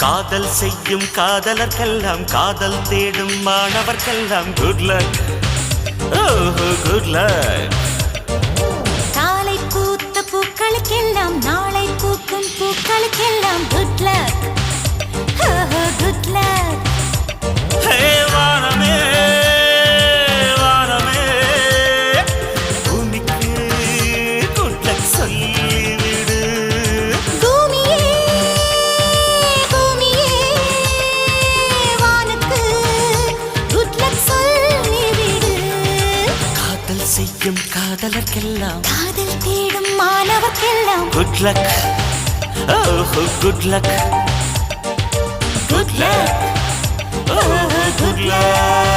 காதல் செய்யும் காதலர்க்கெல்லாம் காதல் தேடும் மாணவர்க்கெல்லாம் குட் லக். ஓஹோ குட் லக். காலை பூத்த பூக்களுக்கெல்லாம் நாளை பூக்கும் பூக்களுக்கெல்லாம் குட் லக். ஓஹோ குட் லக். ஹே வானமே வானமே பூமிக்கு குட் லக் சொல்லிவிடு. பூமியே பூமியே வானுக்கு குட் லக் சொல்லிவிடு. காதல் செய்யும் காதலர்க்கெல்லாம் காதல் தேடும் மாணவர்க்கெல்லாம் குட் லக். ஓஹோ குட் லக். Good luck. ஓஹோ குட் லக்.